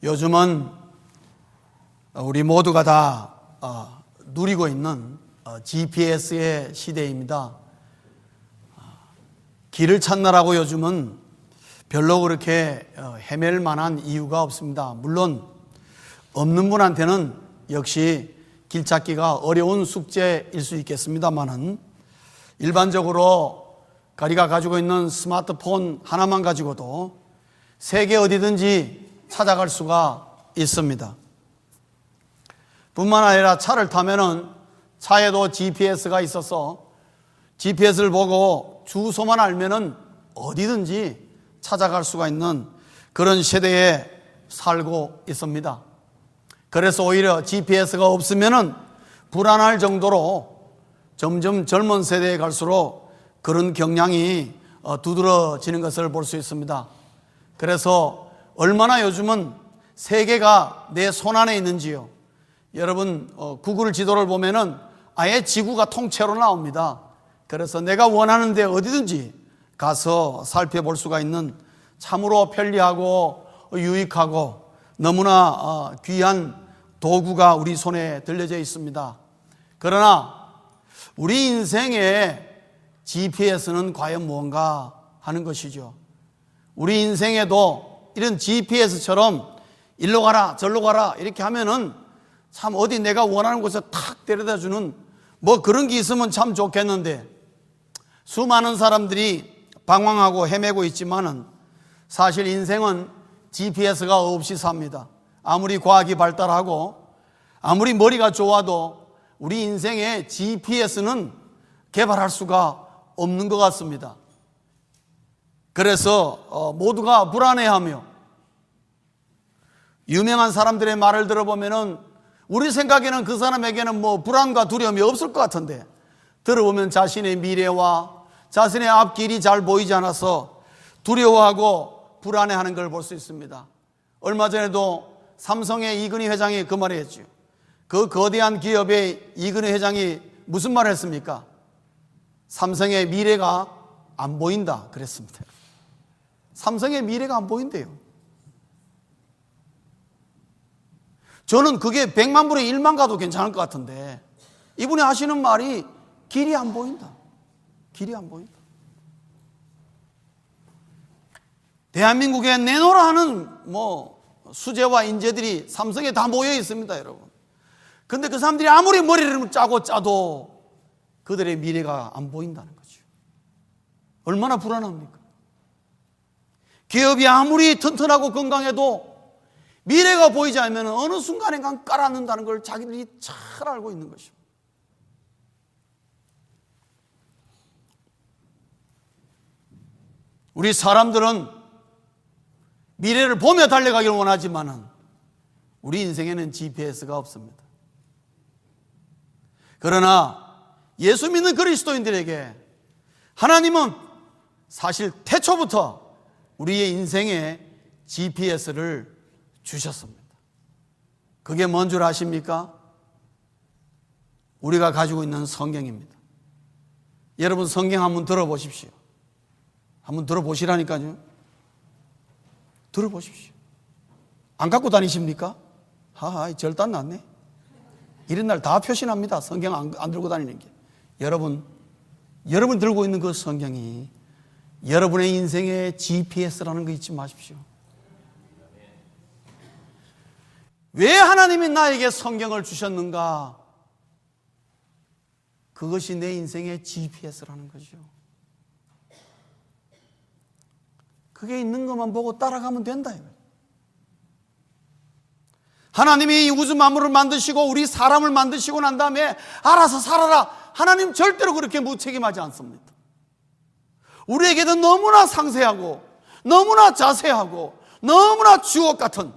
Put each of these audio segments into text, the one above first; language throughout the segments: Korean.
요즘은 우리 모두가 다 누리고 있는 GPS의 시대입니다. 길을 찾느라고 요즘은 별로 그렇게 헤맬 만한 이유가 없습니다. 물론 없는 분한테는 역시 길 찾기가 어려운 숙제일 수 있겠습니다만은 일반적으로 우리가 가지고 있는 스마트폰 하나만 가지고도 세계 어디든지 찾아갈 수가 있습니다. 뿐만 아니라 차를 타면은 차에도 GPS가 있어서 GPS를 보고 주소만 알면은 어디든지 찾아갈 수가 있는 그런 시대에 살고 있습니다. 그래서 오히려 GPS가 없으면은 불안할 정도로 점점 젊은 세대에 갈수록 그런 경향이 두드러지는 것을 볼 수 있습니다. 그래서 얼마나 요즘은 세계가 내 손안에 있는지요. 여러분 구글 지도를 보면은 아예 지구가 통째로 나옵니다. 그래서 내가 원하는 데 어디든지 가서 살펴볼 수가 있는 참으로 편리하고 유익하고 너무나 귀한 도구가 우리 손에 들려져 있습니다. 그러나 우리 인생에 GPS는 과연 무언가 하는 것이죠. 우리 인생에도 이런 GPS처럼 일로 가라 절로 가라 이렇게 하면은 참 어디 내가 원하는 곳에 탁 데려다 주는 뭐 그런 게 있으면 참 좋겠는데 수많은 사람들이 방황하고 헤매고 있지만은 사실 인생은 GPS가 없이 삽니다. 아무리 과학이 발달하고 아무리 머리가 좋아도 우리 인생에 GPS는 개발할 수가 없는 것 같습니다. 그래서 모두가 불안해하며 유명한 사람들의 말을 들어보면은 우리 생각에는 그 사람에게는 뭐 불안과 두려움이 없을 것 같은데 들어보면 자신의 미래와 자신의 앞길이 잘 보이지 않아서 두려워하고 불안해하는 걸 볼 수 있습니다. 얼마 전에도 삼성의 이근희 회장이 그 말을 했죠. 그 거대한 기업의 이근희 회장이 무슨 말을 했습니까? 삼성의 미래가 안 보인다 그랬습니다. 삼성의 미래가 안 보인대요. 저는 그게 100만 분의 1만 가도 괜찮을 것 같은데 이분이 하시는 말이 길이 안 보인다. 길이 안 보인다. 대한민국에 내놓으라 하는 수재와 인재들이 삼성에 다 모여 있습니다, 여러분. 근데 그 사람들이 아무리 머리를 짜도 그들의 미래가 안 보인다는 거죠. 얼마나 불안합니까? 기업이 아무리 튼튼하고 건강해도 미래가 보이지 않으면 어느 순간에 깔아놓는다는 걸 자기들이 잘 알고 있는 것입니다. 우리 사람들은 미래를 보며 달려가기를 원하지만은 우리 인생에는 GPS가 없습니다. 그러나 예수 믿는 그리스도인들에게 하나님은 사실 태초부터 우리의 인생에 GPS를 주셨습니다. 그게 뭔 줄 아십니까? 우리가 가지고 있는 성경입니다. 여러분 성경 한번 들어보십시오. 한번 들어보시라니까요. 들어보십시오. 안 갖고 다니십니까? 하하, 절단 났네. 이런 날 다 표시납니다. 성경 안 들고 다니는 게. 여러분 들고 있는 그 성경이 여러분의 인생의 GPS라는 거 잊지 마십시오. 왜 하나님이 나에게 성경을 주셨는가? 그것이 내 인생의 GPS라는 거죠. 그게 있는 것만 보고 따라가면 된다. 하나님이 이 우주 만물을 만드시고 우리 사람을 만드시고 난 다음에 알아서 살아라. 하나님 절대로 그렇게 무책임하지 않습니다. 우리에게도 너무나 상세하고 너무나 자세하고 너무나 주옥 같은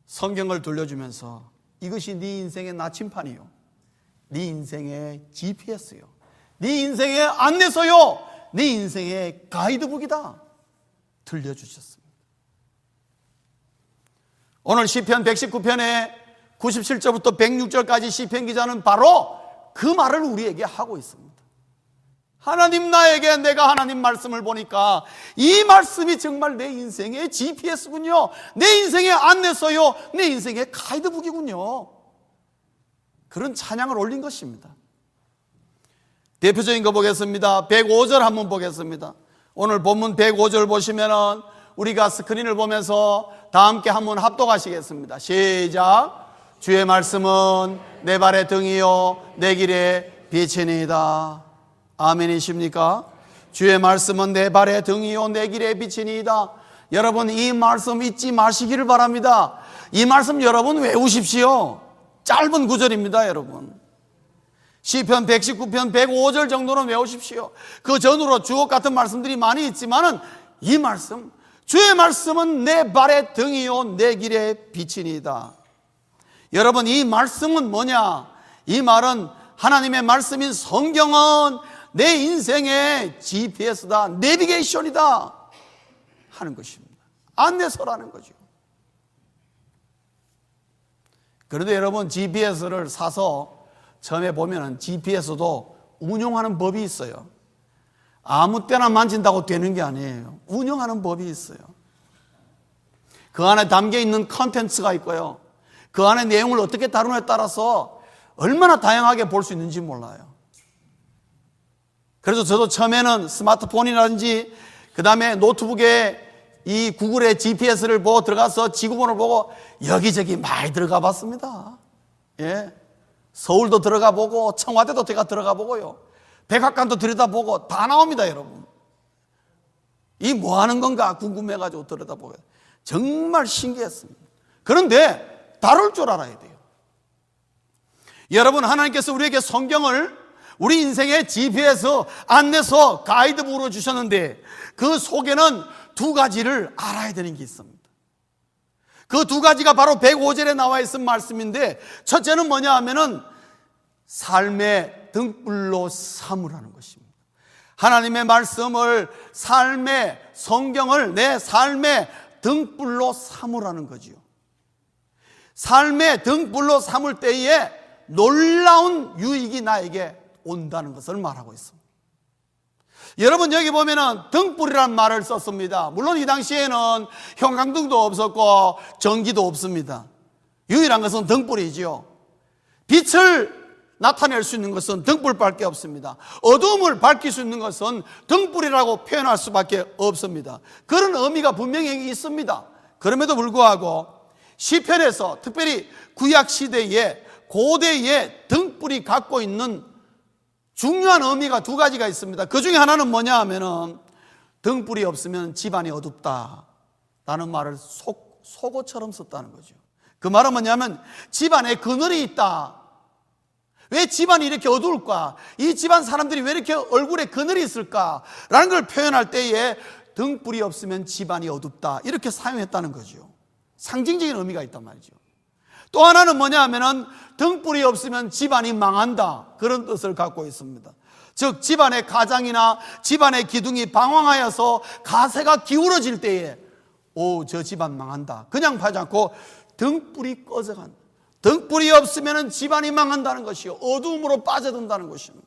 성경을 돌려주면서 이것이 네 인생의 나침판이요, 네 인생의 GPS요, 네 인생의 안내서요, 네 인생의 가이드북이다 들려주셨습니다. 오늘 시편 119편의 97절부터 106절까지 시편 기자는 바로 그 말을 우리에게 하고 있습니다. 하나님 나에게 내가 하나님 말씀을 보니까 이 말씀이 정말 내 인생의 GPS군요. 내 인생의 안내서요. 내 인생의 가이드북이군요. 그런 찬양을 올린 것입니다. 대표적인 거 보겠습니다. 105절 한번 보겠습니다. 오늘 본문 105절 보시면은 우리가 스크린을 보면서 다 함께 한번 합독하시겠습니다. 시작. 주의 말씀은 내 발의 등이요 내 길의 빛이니이다. 아멘이십니까? 주의 말씀은 내 발의 등이요 내 길의 빛이니이다. 여러분, 이 말씀 잊지 마시기를 바랍니다. 이 말씀 여러분 외우십시오. 짧은 구절입니다, 여러분. 시편 119편 105절 정도는 외우십시오. 그 전후로 주옥 같은 말씀들이 많이 있지만은 이 말씀, 주의 말씀은 내 발의 등이요 내 길의 빛이니이다. 여러분, 이 말씀은 뭐냐? 이 말은 하나님의 말씀인 성경은 내 인생의 GPS다, 내비게이션이다 하는 것입니다. 안내서라는 거죠. 그런데 여러분, GPS를 사서 처음에 보면은 GPS도 운용하는 법이 있어요. 아무 때나 만진다고 되는 게 아니에요. 운영하는 법이 있어요. 그 안에 담겨 있는 컨텐츠가 있고요. 그 안에 내용을 어떻게 다루느냐에 따라서 얼마나 다양하게 볼 수 있는지 몰라요. 그래서 저도 처음에는 스마트폰이라든지 그 다음에 노트북에 이 구글의 GPS를 보고 들어가서 지구본을 보고 여기저기 많이 들어가 봤습니다. 예. 서울도 들어가 보고 청와대도 제가 들어가 보고요. 백악관도 들여다보고 다 나옵니다, 여러분. 이 뭐 하는 건가 궁금해가지고 들여다보고 정말 신기했습니다. 그런데 다룰 줄 알아야 돼요. 여러분, 하나님께서 우리에게 성경을 우리 인생의 GPS, 안내서, 가이드북으로 주셨는데 그 속에는 두 가지를 알아야 되는 게 있습니다. 그 두 가지가 바로 105절에 나와 있는 말씀인데, 첫째는 뭐냐 하면은 삶의 등불로 삼으라는 것입니다. 하나님의 말씀을, 삶의 성경을 내 삶의 등불로 삼으라는 거지요. 삶의 등불로 삼을 때에 놀라운 유익이 나에게 온다는 것을 말하고 있습니다. 여러분, 여기 보면은 등불이라는 말을 썼습니다. 물론 이 당시에는 형광등도 없었고 전기도 없습니다. 유일한 것은 등불이지요. 빛을 나타낼 수 있는 것은 등불밖에 없습니다. 어두움을 밝힐 수 있는 것은 등불이라고 표현할 수밖에 없습니다. 그런 의미가 분명히 있습니다. 그럼에도 불구하고 시편에서 특별히 구약 시대에 고대에 등불이 갖고 있는 중요한 의미가 두 가지가 있습니다. 그 중에 하나는 뭐냐 하면은 등불이 없으면 집안이 어둡다 라는 말을 속어처럼 썼다는 거죠. 그 말은 뭐냐면 집안에 그늘이 있다. 왜 집안이 이렇게 어두울까? 이 집안 사람들이 왜 이렇게 얼굴에 그늘이 있을까? 라는 걸 표현할 때에 등불이 없으면 집안이 어둡다 이렇게 사용했다는 거죠. 상징적인 의미가 있단 말이죠. 또 하나는 뭐냐 하면은 등불이 없으면 집안이 망한다 그런 뜻을 갖고 있습니다. 즉 집안의 가장이나 집안의 기둥이 방황하여서 가세가 기울어질 때에 저 집안 망한다 그냥 하지 않고 등불이 꺼져간다. 등불이 없으면 집안이 망한다는 것이요, 어두움으로 빠져든다는 것입니다.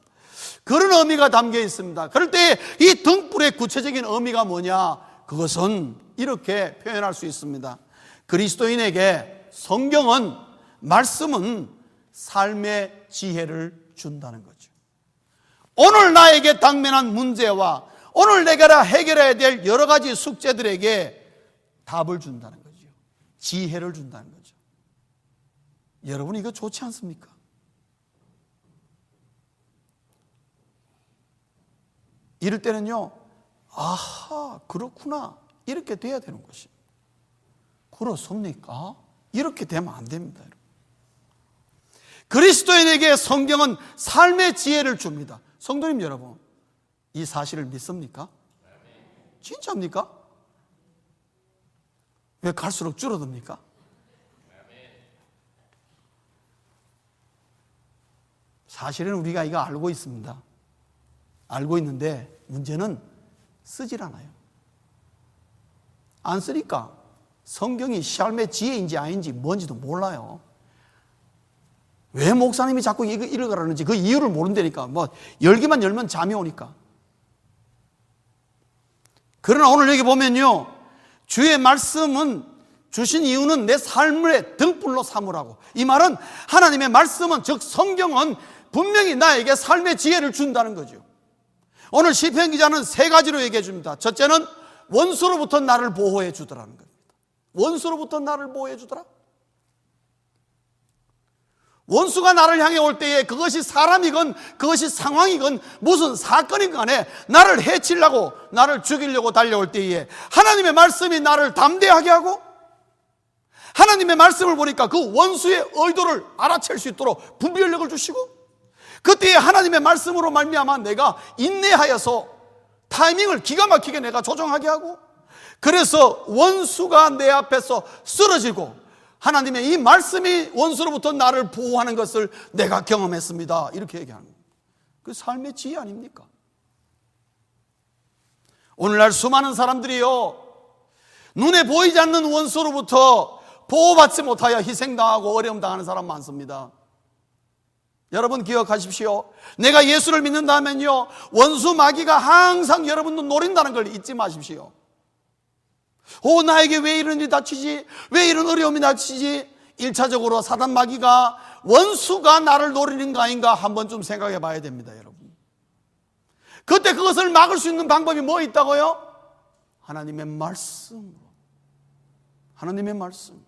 그런 의미가 담겨 있습니다. 그럴 때 이 등불의 구체적인 의미가 뭐냐? 그것은 이렇게 표현할 수 있습니다. 그리스도인에게 성경은, 말씀은 삶의 지혜를 준다는 거죠. 오늘 나에게 당면한 문제와 오늘 내가 해결해야 될 여러 가지 숙제들에게 답을 준다는 거죠. 지혜를 준다는 거죠. 여러분, 이거 좋지 않습니까? 이럴 때는요, 아하, 그렇구나 이렇게 돼야 되는 것이에요. 그렇습니까? 이렇게 되면 안 됩니다. 여러분. 그리스도인에게 성경은 삶의 지혜를 줍니다. 성도님 여러분, 이 사실을 믿습니까? 진짜입니까? 왜 갈수록 줄어듭니까? 사실은 우리가 이거 알고 있습니다. 알고 있는데 문제는 쓰질 않아요. 안 쓰니까 성경이 삶의 지혜인지 아닌지 뭔지도 몰라요. 왜 목사님이 자꾸 이거 읽으라는지 그 이유를 모른다니까. 뭐 열기만 열면 잠이 오니까. 그러나 오늘 여기 보면요, 주의 말씀은 주신 이유는 내 삶의 등불로 삼으라고. 이 말은 하나님의 말씀은, 즉 성경은 분명히 나에게 삶의 지혜를 준다는 거죠. 오늘 시편 기자는 세 가지로 얘기해 줍니다. 첫째는 원수로부터 나를 보호해 주더라는 겁니다. 원수로부터 나를 보호해 주더라. 원수가 나를 향해 올 때에 그것이 사람이건 그것이 상황이건 무슨 사건이건 간에 나를 해치려고, 나를 죽이려고 달려올 때에 하나님의 말씀이 나를 담대하게 하고, 하나님의 말씀을 보니까 그 원수의 의도를 알아챌 수 있도록 분별력을 주시고, 그때에 하나님의 말씀으로 말미암아 내가 인내하여서 타이밍을 기가 막히게 내가 조정하게 하고, 그래서 원수가 내 앞에서 쓰러지고 하나님의 이 말씀이 원수로부터 나를 보호하는 것을 내가 경험했습니다. 이렇게 얘기하는 거예요. 그 삶의 지혜 아닙니까? 오늘날 수많은 사람들이요, 눈에 보이지 않는 원수로부터 보호받지 못하여 희생당하고 어려움 당하는 사람 많습니다. 여러분 기억하십시오. 내가 예수를 믿는다면요, 원수 마귀가 항상 여러분을 노린다는 걸 잊지 마십시오. 나에게 왜 이런 일이 닥치지? 왜 이런 어려움이 닥치지? 1차적으로 사단 마귀가, 원수가 나를 노리는 거 아닌가 한 번쯤 생각해 봐야 됩니다, 여러분. 그때 그것을 막을 수 있는 방법이 뭐 있다고요? 하나님의 말씀으로. 하나님의 말씀.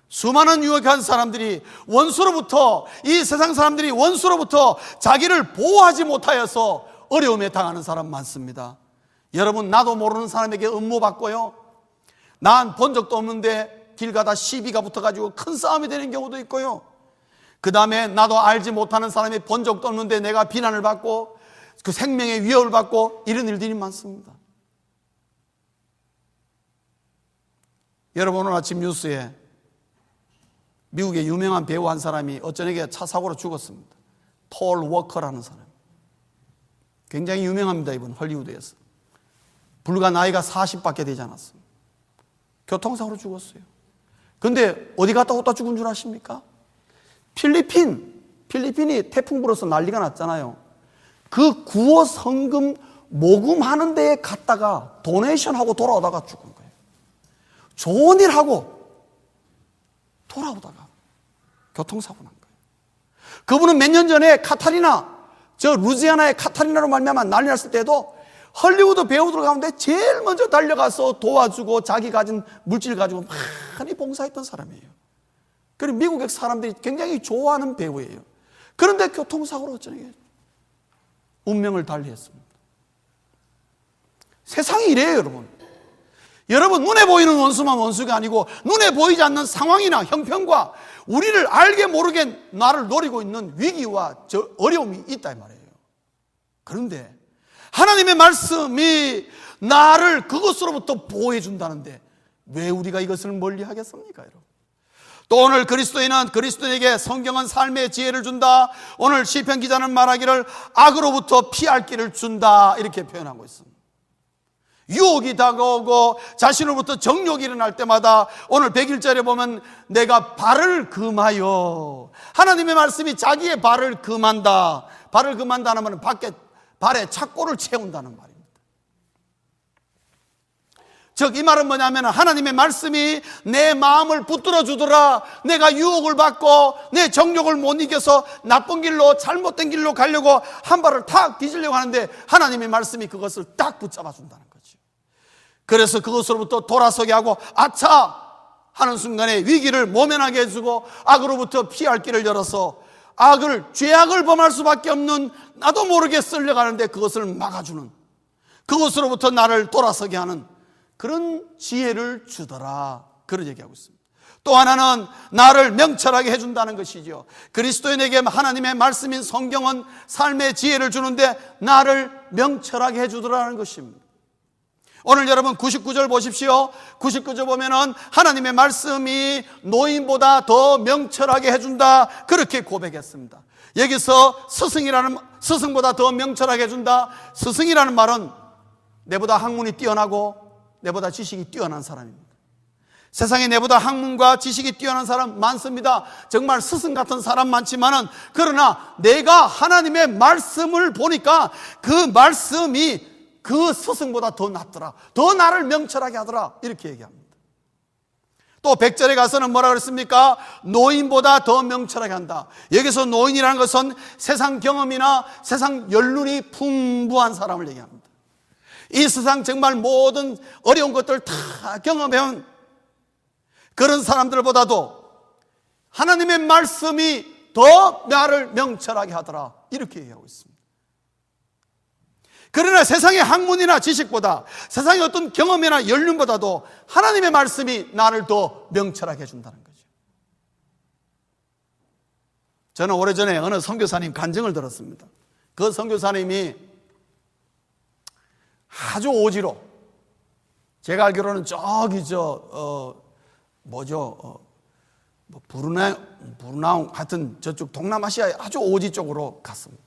수많은 유혹한 사람들이 원수로부터, 이 세상 사람들이 원수로부터 자기를 보호하지 못하여서 어려움에 당하는 사람 많습니다. 여러분, 나도 모르는 사람에게 음모 받고요, 난 본 적도 없는데 길 가다 시비가 붙어가지고 큰 싸움이 되는 경우도 있고요, 그 다음에 나도 알지 못하는 사람이 본 적도 없는데 내가 비난을 받고 그 생명의 위협을 받고, 이런 일들이 많습니다. 여러분, 오늘 아침 뉴스에 미국의 유명한 배우 한 사람이 어쩌게 차 사고로 죽었습니다. 폴 워커라는 사람. 굉장히 유명합니다, 이분 헐리우드에서. 불과 나이가 40밖에 되지 않았습니다. 교통사고로 죽었어요. 근데 어디 갔다 오다 죽은 줄 아십니까? 필리핀이 태풍 불어서 난리가 났잖아요. 그 구호 성금 모금하는 데에 갔다가 도네이션하고 돌아오다가 죽은 거예요. 좋은 일 하고 돌아오다가 교통사고 난 거예요. 그분은 몇 년 전에 루지아나의 카타리나로 말미암아 난리 났을 때도 헐리우드 배우들 가운데 제일 먼저 달려가서 도와주고 자기 가진 물질 가지고 많이 봉사했던 사람이에요. 그리고 미국의 사람들이 굉장히 좋아하는 배우예요. 그런데 교통사고로 어쩌게 운명을 달리했습니다. 세상이 이래요, 여러분. 여러분, 눈에 보이는 원수만 원수가 아니고 눈에 보이지 않는 상황이나 형편과 우리를 알게 모르게 나를 노리고 있는 위기와 어려움이 있다 이 말이에요. 그런데 하나님의 말씀이 나를 그것으로부터 보호해 준다는데 왜 우리가 이것을 멀리 하겠습니까, 여러분? 또 오늘 그리스도인에게 성경은 삶의 지혜를 준다. 오늘 시편 기자는 말하기를 악으로부터 피할 길을 준다, 이렇게 표현하고 있습니다. 유혹이 다가오고 자신으로부터 정욕이 일어날 때마다 오늘 101절에 보면 내가 발을 금하여, 하나님의 말씀이 자기의 발을 금한다. 발을 금한다는 말은 발에 착고를 채운다는 말입니다. 즉 이 말은 뭐냐면 하나님의 말씀이 내 마음을 붙들어 주더라. 내가 유혹을 받고 내 정욕을 못 이겨서 나쁜 길로, 잘못된 길로 가려고 한 발을 탁 뒤지려고 하는데 하나님의 말씀이 그것을 딱 붙잡아 준다는 거죠. 그래서 그것으로부터 돌아서게 하고 아차 하는 순간에 위기를 모면하게 해주고 악으로부터 피할 길을 열어서 죄악을 범할 수밖에 없는 나도 모르게 쓸려가는데 그것을 막아주는, 그것으로부터 나를 돌아서게 하는 그런 지혜를 주더라, 그런 얘기하고 있습니다. 또 하나는 나를 명철하게 해준다는 것이죠. 그리스도인에게 하나님의 말씀인 성경은 삶의 지혜를 주는데 나를 명철하게 해주더라는 것입니다. 오늘 여러분 99절 보십시오. 99절 보면은 하나님의 말씀이 노인보다 더 명철하게 해준다, 그렇게 고백했습니다. 여기서 스승보다 더 명철하게 해준다. 스승이라는 말은 내보다 학문이 뛰어나고 내보다 지식이 뛰어난 사람입니다. 세상에 내보다 학문과 지식이 뛰어난 사람 많습니다. 정말 스승 같은 사람 많지만은, 그러나 내가 하나님의 말씀을 보니까 그 말씀이 그 스승보다 더 낫더라. 더 나를 명철하게 하더라. 이렇게 얘기합니다. 또 100절에 가서는 뭐라 그랬습니까? 노인보다 더 명철하게 한다. 여기서 노인이라는 것은 세상 경험이나 세상 연륜이 풍부한 사람을 얘기합니다. 이 세상 정말 모든 어려운 것들 다 경험해온 그런 사람들보다도 하나님의 말씀이 더 나를 명철하게 하더라. 이렇게 얘기하고 있습니다. 그러나 세상의 학문이나 지식보다, 세상의 어떤 경험이나 연륜보다도 하나님의 말씀이 나를 더 명철하게 해준다는 거죠. 저는 오래전에 어느 선교사님 간증을 들었습니다. 그 선교사님이 아주 오지로, 제가 알기로는 저기 브루나이 하여튼 저쪽 동남아시아의 아주 오지 쪽으로 갔습니다.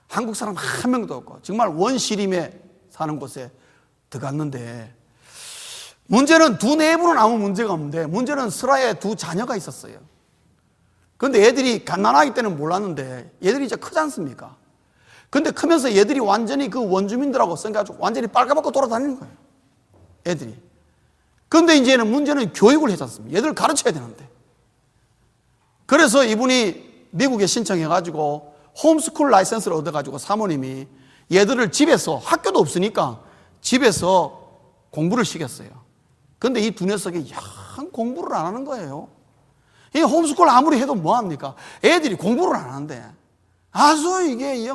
한국 사람 한 명도 없고 정말 원시림에 사는 곳에 들어갔는데, 문제는 두 내부는 아무 문제가 없는데 문제는 슬하에 두 자녀가 있었어요. 그런데 애들이 갓난아기 때는 몰랐는데 얘들이 이제 크지 않습니까? 근데 크면서 얘들이 완전히 그 원주민들하고 써가지고 완전히 빨가벗고 돌아다니는 거예요, 애들이. 그런데 이제는 문제는 교육을 해지 않습니까? 얘들을 가르쳐야 되는데. 그래서 이분이 미국에 신청해가지고 홈스쿨 라이센스를 얻어가지고 사모님이 얘들을 집에서, 학교도 없으니까 집에서 공부를 시켰어요. 근데 이 두 녀석이 영 공부를 안 하는 거예요. 이 홈스쿨 아무리 해도 뭐합니까? 애들이 공부를 안 하는데. 아주 이게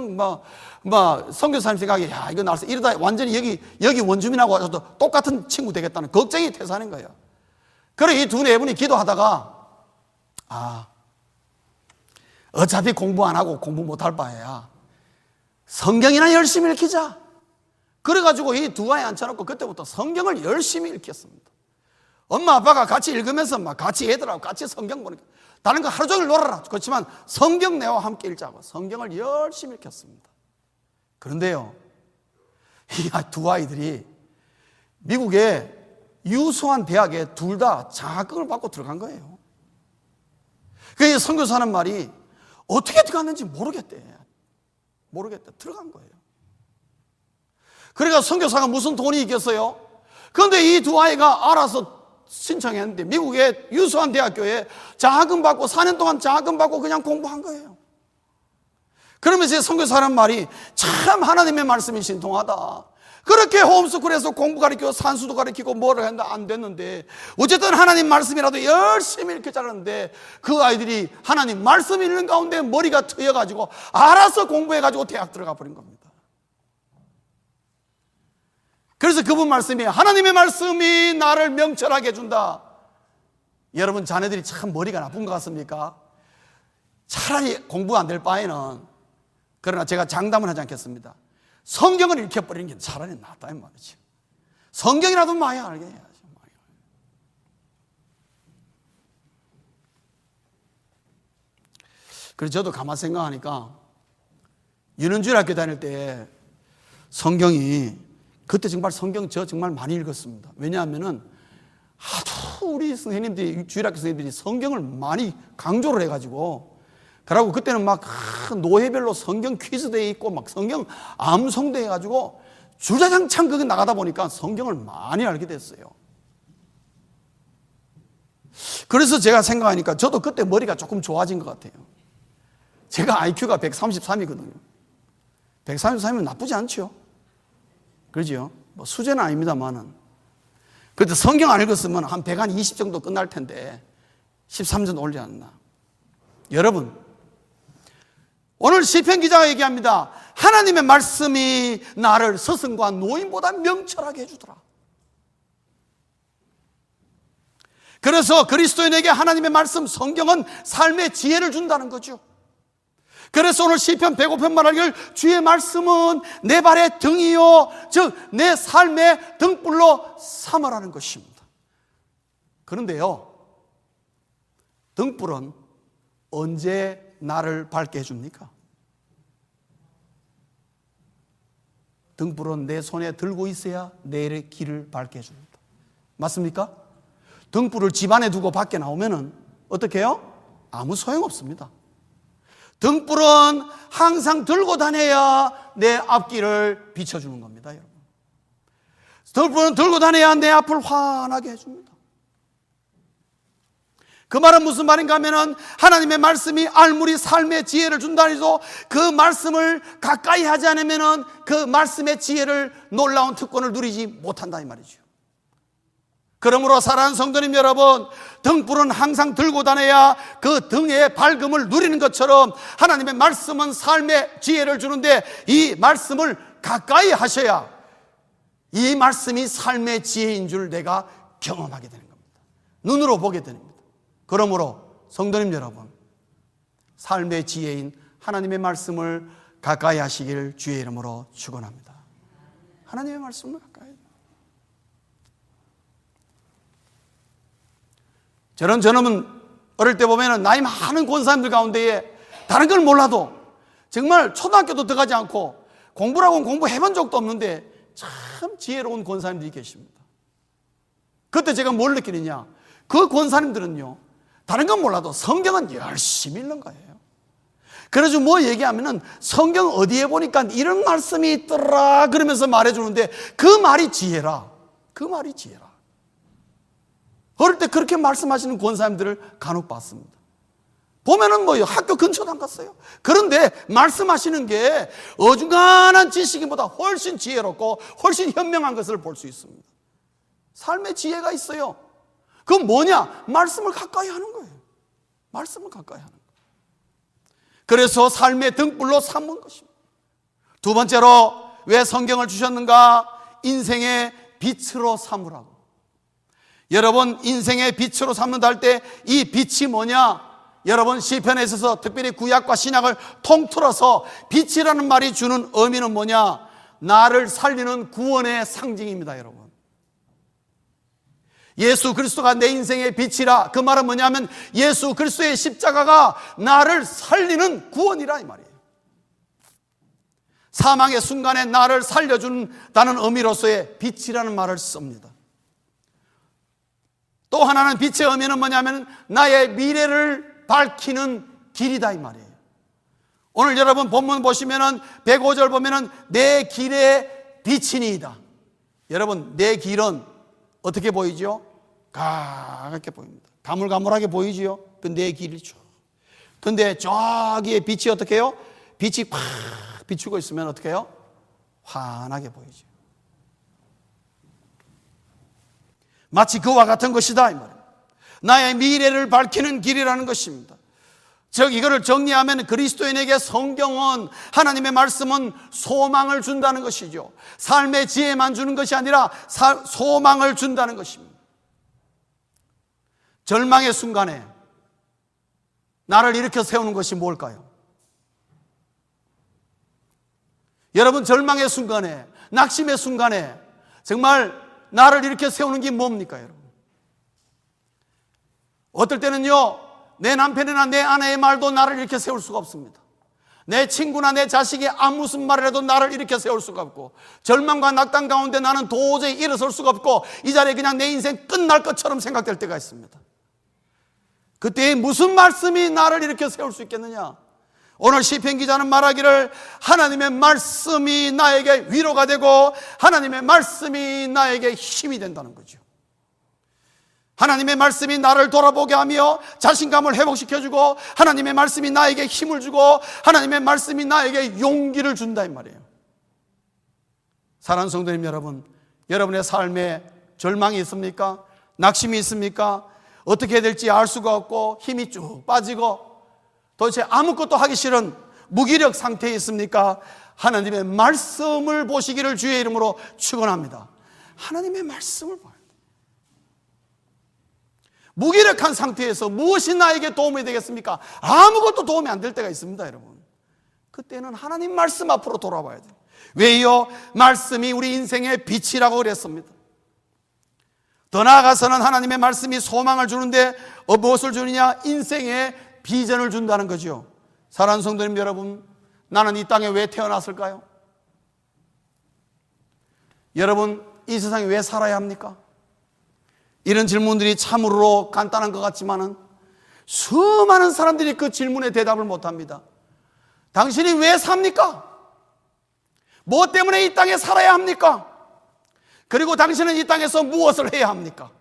선교사님 생각에, 야, 이거 나서 이러다 완전히 여기 원주민하고 똑같은 친구 되겠다는 걱정이 태산인 거예요. 그래, 이 두 내분이 기도하다가, 어차피 공부 안 하고 공부 못 할 바에야 성경이나 열심히 읽히자. 그래가지고 이 두 아이 앉혀놓고 그때부터 성경을 열심히 읽혔습니다. 엄마 아빠가 같이 읽으면서 막 같이 애들하고 같이 성경 보니까 다른 거 하루 종일 놀아라. 그렇지만 성경 내와 함께 읽자고 성경을 열심히 읽혔습니다. 그런데요, 이 두 아이들이 미국의 유수한 대학에 둘 다 장학금을 받고 들어간 거예요. 그 선교사는 말이 어떻게 들어갔는지 모르겠대. 들어간 거예요. 그러니까 선교사가 무슨 돈이 있겠어요? 그런데 이 두 아이가 알아서 신청했는데 미국의 유수한 대학교에 장학금 받고 4년 동안 장학금 받고 그냥 공부한 거예요. 그러면서 선교사는 말이 참 하나님의 말씀이 신통하다. 그렇게 홈스쿨에서 공부 가르치고 산수도 가르치고 뭐를 했는데 안 됐는데 어쨌든 하나님 말씀이라도 열심히 이렇게 자랐는데 그 아이들이 하나님 말씀 읽는 가운데 머리가 트여가지고 알아서 공부해가지고 대학 들어가 버린 겁니다. 그래서 그분 말씀이 하나님의 말씀이 나를 명철하게 해준다. 여러분 자녀들이 참 머리가 나쁜 것 같습니까? 차라리 공부 안 될 바에는, 그러나 제가 장담을 하지 않겠습니다, 성경을 읽혀버리는 게 차라리 낫다 이 말이죠. 성경이라도 많이 알게 해야죠. 그래서 저도 가만 생각하니까 유년주일 학교 다닐 때 성경이, 그때 정말 성경 저 정말 많이 읽었습니다. 왜냐하면은 하도 우리 선생님들이, 주일학교 선생님들이 성경을 많이 강조를 해가지고, 그러고 그때는 막 노회별로 성경 퀴즈대회 있고 막 성경 암송대회 해가지고 주자장창 그게 나가다 보니까 성경을 많이 알게 됐어요. 그래서 제가 생각하니까 저도 그때 머리가 조금 좋아진 것 같아요. 제가 IQ가 133이거든요. 133이면 나쁘지 않죠? 그러죠? 뭐 수제는 아닙니다만은. 그때 성경 안 읽었으면 한 120 정도 끝날 텐데 13점 올지 않나. 여러분, 오늘 시편 기자가 얘기합니다. 하나님의 말씀이 나를 스승과 노인보다 명철하게 해주더라. 그래서 그리스도인에게 하나님의 말씀, 성경은 삶의 지혜를 준다는 거죠. 그래서 오늘 시편 105편 말하길 주의 말씀은 내 발의 등이요, 즉 내 삶의 등불로 삼으라는 것입니다. 그런데요, 등불은 언제 나를 밝게 해줍니까? 등불은 내 손에 들고 있어야 내일의 길을 밝게 해줍니다. 맞습니까? 등불을 집 안에 두고 밖에 나오면은 어떻게 해요? 아무 소용없습니다. 등불은 항상 들고 다녀야 내 앞길을 비춰주는 겁니다, 여러분. 등불은 들고 다녀야 내 앞을 환하게 해줍니다. 그 말은 무슨 말인가 하면은 하나님의 말씀이 알물이 삶의 지혜를 준다 해서 그 말씀을 가까이 하지 않으면은 그 말씀의 지혜를, 놀라운 특권을 누리지 못한다 이 말이죠. 그러므로 사랑하는 성도님 여러분, 등불은 항상 들고 다녀야 그 등의 밝음을 누리는 것처럼 하나님의 말씀은 삶의 지혜를 주는데 이 말씀을 가까이 하셔야 이 말씀이 삶의 지혜인 줄 내가 경험하게 되는 겁니다. 눈으로 보게 되는 겁니다. 그러므로 성도님 여러분, 삶의 지혜인 하나님의 말씀을 가까이 하시길 주의 이름으로 축원합니다. 하나님의 말씀을 가까이. 저는 어릴 때 보면 나이 많은 권사님들 가운데에 다른 걸 몰라도 정말 초등학교도 들어가지 않고 공부라고는 공부해본 적도 없는데 참 지혜로운 권사님들이 계십니다. 그때 제가 뭘 느끼느냐, 그 권사님들은요 다른 건 몰라도 성경은 열심히 읽는 거예요. 그래서 뭐 얘기하면은 성경 어디에 보니까 이런 말씀이 있더라 그러면서 말해주는데 그 말이 지혜라. 그 말이 지혜라. 어릴 때 그렇게 말씀하시는 권사님들을 간혹 봤습니다. 보면은 뭐 학교 근처도 안 갔어요. 그런데 말씀하시는 게 어중간한 지식인보다 훨씬 지혜롭고 훨씬 현명한 것을 볼 수 있습니다. 삶의 지혜가 있어요. 그건 뭐냐? 말씀을 가까이 하는 거예요. 말씀을 가까이 하는 거예요. 그래서 삶의 등불로 삼은 것입니다. 두 번째로 왜 성경을 주셨는가? 인생의 빛으로 삼으라고. 여러분, 인생의 빛으로 삼는다 할 때 이 빛이 뭐냐? 여러분, 시편에 있어서 특별히 구약과 신약을 통틀어서 빛이라는 말이 주는 의미는 뭐냐? 나를 살리는 구원의 상징입니다, 여러분. 예수 그리스도가 내 인생의 빛이라. 그 말은 뭐냐면 예수 그리스도의 십자가가 나를 살리는 구원이라 이 말이에요. 사망의 순간에 나를 살려준다는 의미로서의 빛이라는 말을 씁니다. 또 하나는 빛의 의미는 뭐냐면 나의 미래를 밝히는 길이다 이 말이에요. 오늘 여러분 본문 보시면은 105절 보면은 내 길에 빛이니이다. 여러분, 내 길은 어떻게 보이죠? 가깝게 보입니다. 가물가물하게 보이지요? 그 내 길이죠. 근데 저기에 빛이 어떻게 해요? 빛이 팍 비추고 있으면 어떻게 해요? 환하게 보이죠. 마치 그와 같은 것이다 이 말입니다. 나의 미래를 밝히는 길이라는 것입니다. 즉 이거를 정리하면 그리스도인에게 성경은, 하나님의 말씀은 소망을 준다는 것이죠. 삶의 지혜만 주는 것이 아니라 소망을 준다는 것입니다. 절망의 순간에 나를 일으켜 세우는 것이 뭘까요? 여러분, 절망의 순간에, 낙심의 순간에 정말 나를 일으켜 세우는 게 뭡니까, 여러분? 어떨 때는요, 내 남편이나 내 아내의 말도 나를 일으켜 세울 수가 없습니다. 내 친구나 내 자식이 아무 무슨 말을 해도 나를 일으켜 세울 수가 없고, 절망과 낙담 가운데 나는 도저히 일어설 수가 없고, 이 자리에 그냥 내 인생 끝날 것처럼 생각될 때가 있습니다. 그때 무슨 말씀이 나를 일으켜 세울 수 있겠느냐? 오늘 시편 기자는 말하기를 하나님의 말씀이 나에게 위로가 되고 하나님의 말씀이 나에게 힘이 된다는 거죠. 하나님의 말씀이 나를 돌아보게 하며 자신감을 회복시켜주고 하나님의 말씀이 나에게 힘을 주고 하나님의 말씀이 나에게 용기를 준다 이 말이에요. 사랑하는 성도님 여러분, 여러분의 삶에 절망이 있습니까? 낙심이 있습니까? 어떻게 해야 될지 알 수가 없고 힘이 쭉 빠지고 도대체 아무것도 하기 싫은 무기력 상태에 있습니까? 하나님의 말씀을 보시기를 주의 이름으로 축원합니다. 하나님의 말씀을 봐야 돼요. 무기력한 상태에서 무엇이 나에게 도움이 되겠습니까? 아무것도 도움이 안 될 때가 있습니다, 여러분. 그때는 하나님 말씀 앞으로 돌아와야 돼요. 왜요? 말씀이 우리 인생의 빛이라고 그랬습니다. 더 나아가서는 하나님의 말씀이 소망을 주는데 무엇을 주느냐? 인생의 비전을 준다는 거죠. 사랑하는 성도님 여러분, 나는 이 땅에 왜 태어났을까요? 여러분, 이 세상에 왜 살아야 합니까? 이런 질문들이 참으로 간단한 것 같지만은 수많은 사람들이 그 질문에 대답을 못합니다. 당신이 왜 삽니까? 무엇 때문에 이 땅에 살아야 합니까? 그리고 당신은 이 땅에서 무엇을 해야 합니까?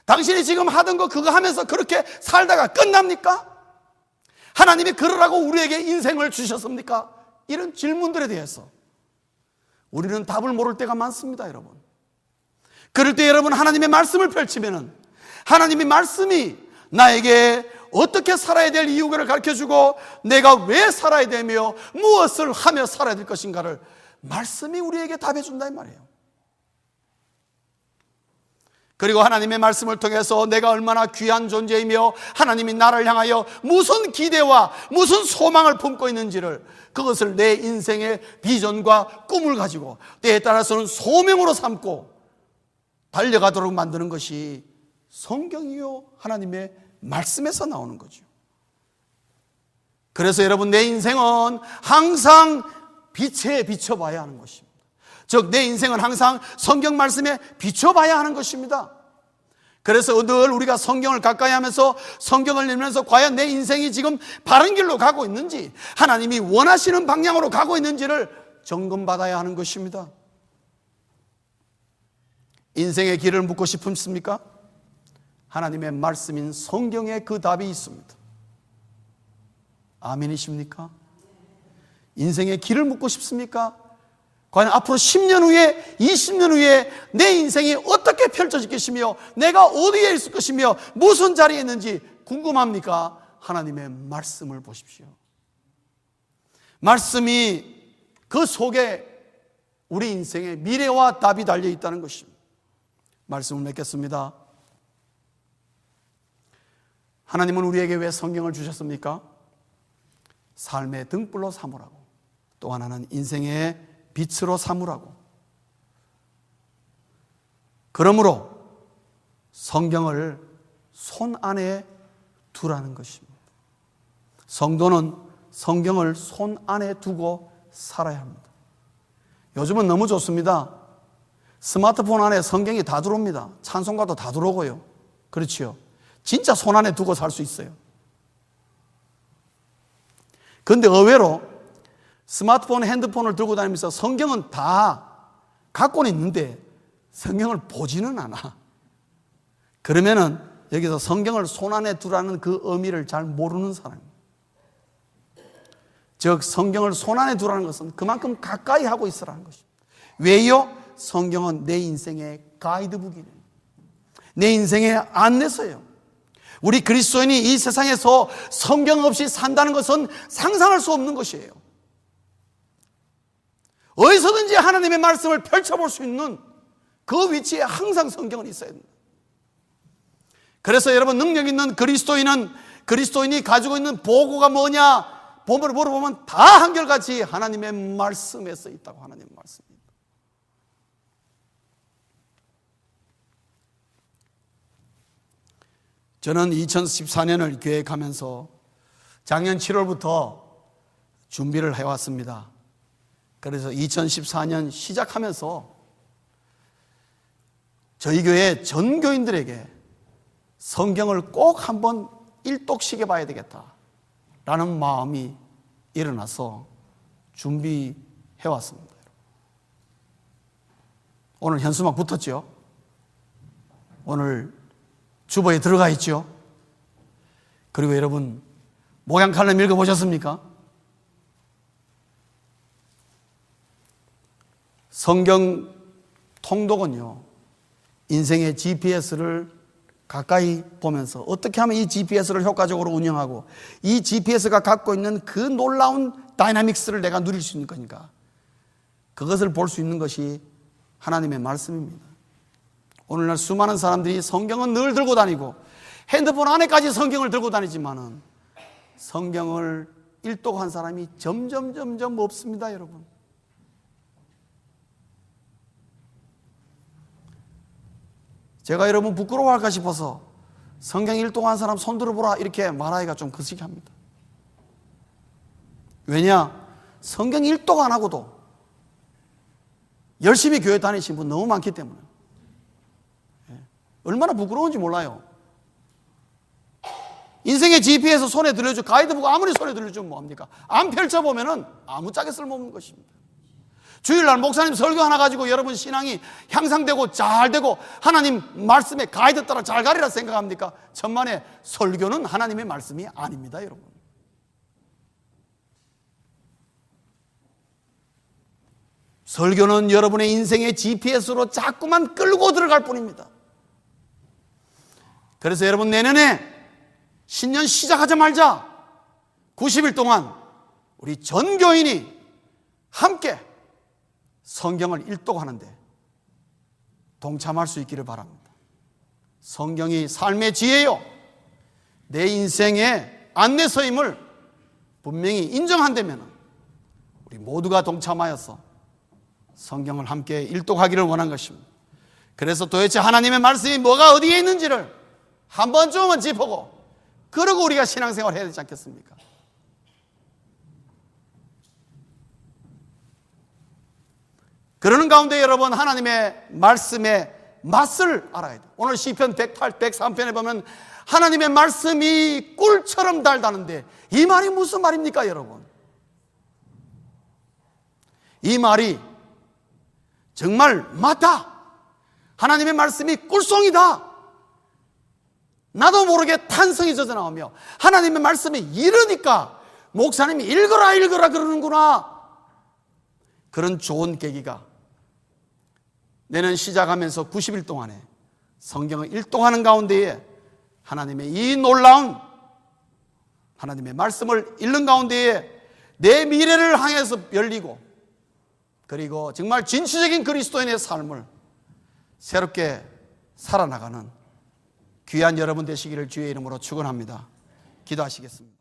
당신이 지금 하던 거 그거 하면서 그렇게 살다가 끝납니까? 하나님이 그러라고 우리에게 인생을 주셨습니까? 이런 질문들에 대해서 우리는 답을 모를 때가 많습니다, 여러분. 그럴 때 여러분 하나님의 말씀을 펼치면은 하나님의 말씀이 나에게 어떻게 살아야 될 이유를 가르쳐주고 내가 왜 살아야 되며 무엇을 하며 살아야 될 것인가를 말씀이 우리에게 답해준다 이 말이에요. 그리고 하나님의 말씀을 통해서 내가 얼마나 귀한 존재이며 하나님이 나를 향하여 무슨 기대와 무슨 소망을 품고 있는지를, 그것을 내 인생의 비전과 꿈을 가지고 때에 따라서는 소명으로 삼고 달려가도록 만드는 것이 성경이요 하나님의 말씀에서 나오는 거죠. 그래서 여러분, 내 인생은 항상 빛에 비춰봐야 하는 것입니다. 즉 내 인생은 항상 성경 말씀에 비춰봐야 하는 것입니다. 그래서 늘 우리가 성경을 가까이 하면서 성경을 읽으면서 과연 내 인생이 지금 바른 길로 가고 있는지, 하나님이 원하시는 방향으로 가고 있는지를 점검받아야 하는 것입니다. 인생의 길을 묻고 싶습니까? 하나님의 말씀인 성경에 그 답이 있습니다. 아멘이십니까? 인생의 길을 묻고 싶습니까? 과연 앞으로 10년 후에 20년 후에 내 인생이 어떻게 펼쳐질 것이며 내가 어디에 있을 것이며 무슨 자리에 있는지 궁금합니까? 하나님의 말씀을 보십시오. 말씀이 그 속에 우리 인생의 미래와 답이 달려 있다는 것입니다. 말씀을 맺겠습니다. 하나님은 우리에게 왜 성경을 주셨습니까? 삶의 등불로 삼으라고, 또 하나는 인생의 빛으로 삼으라고. 그러므로 성경을 손 안에 두라는 것입니다. 성도는 성경을 손 안에 두고 살아야 합니다. 요즘은 너무 좋습니다. 스마트폰 안에 성경이 다 들어옵니다. 찬송가도 다 들어오고요. 그렇지요. 진짜 손 안에 두고 살 수 있어요. 그런데 의외로 스마트폰, 핸드폰을 들고 다니면서 성경은 다 갖고는 있는데 성경을 보지는 않아. 그러면은 여기서 성경을 손 안에 두라는 그 의미를 잘 모르는 사람입니다. 즉 성경을 손 안에 두라는 것은 그만큼 가까이 하고 있으라는 것입니다. 왜요? 성경은 내 인생의 가이드북이에요. 내 인생의 안내서예요. 우리 그리스도인이 이 세상에서 성경 없이 산다는 것은 상상할 수 없는 것이에요. 어디서든지 하나님의 말씀을 펼쳐볼 수 있는 그 위치에 항상 성경은 있어야 됩니다. 그래서 여러분, 능력 있는 그리스도인이 가지고 있는 보고가 뭐냐? 보물을 물어보면 다 한결같이 하나님의 말씀에 써 있다고. 하나님의 말씀입니다. 저는 2014년을 계획하면서 작년 7월부터 준비를 해왔습니다. 그래서 2014년 시작하면서 저희 교회 전 교인들에게 성경을 꼭 한번 일독식해 봐야 되겠다라는 마음이 일어나서 준비해 왔습니다. 오늘 현수막 붙었죠? 오늘 주보에 들어가 있죠? 그리고 여러분, 모양 칼럼 읽어보셨습니까? 성경 통독은요, 인생의 GPS를 가까이 보면서 어떻게 하면 이 GPS를 효과적으로 운영하고 이 GPS가 갖고 있는 그 놀라운 다이나믹스를 내가 누릴 수 있는 거니까 그것을 볼 수 있는 것이 하나님의 말씀입니다. 오늘날 수많은 사람들이 성경은 늘 들고 다니고 핸드폰 안에까지 성경을 들고 다니지만은 성경을 일독한 사람이 점점 없습니다, 여러분. 제가 여러분 부끄러워할까 싶어서 성경 일독한 사람 손 들어보라 이렇게 말하기가 좀 거시기합니다. 왜냐? 성경 일독 안 하고도 열심히 교회 다니신 분 너무 많기 때문에. 얼마나 부끄러운지 몰라요. 인생의 GPS 손에 들려주고 가이드북 아무리 손에 들려주면 뭐합니까? 안 펼쳐보면 아무짝에 쓸모없는 것입니다. 주일날 목사님 설교 하나 가지고 여러분 신앙이 향상되고 잘 되고 하나님 말씀에 가이드 따라 잘 가리라 생각합니까? 천만에 설교는 하나님의 말씀이 아닙니다, 여러분. 설교는 여러분의 인생의 GPS로 자꾸만 끌고 들어갈 뿐입니다. 그래서 여러분, 내년에 신년 시작하자마자 90일 동안 우리 전 교인이 함께 성경을 일독하는데 동참할 수 있기를 바랍니다. 성경이 삶의 지혜요, 내 인생의 안내서임을 분명히 인정한다면 우리 모두가 동참하여서 성경을 함께 일독하기를 원한 것입니다. 그래서 도대체 하나님의 말씀이 뭐가 어디에 있는지를 한 번쯤은 짚어보고 그러고 우리가 신앙생활을 해야 되지 않겠습니까? 그러는 가운데 여러분, 하나님의 말씀의 맛을 알아야 돼요. 오늘 시편 108, 103편에 보면 하나님의 말씀이 꿀처럼 달다는데 이 말이 무슨 말입니까, 여러분? 이 말이 정말 맞다. 하나님의 말씀이 꿀송이다. 나도 모르게 탄성이 젖어 나오며 하나님의 말씀이 이러니까 목사님이 읽어라 읽어라 그러는구나. 그런 좋은 계기가 내년 시작하면서 90일 동안에 성경을 일독하는 가운데에 하나님의 이 놀라운 하나님의 말씀을 읽는 가운데에 내 미래를 향해서 열리고, 그리고 정말 진취적인 그리스도인의 삶을 새롭게 살아나가는 귀한 여러분 되시기를 주의 이름으로 축원합니다. 기도하시겠습니다.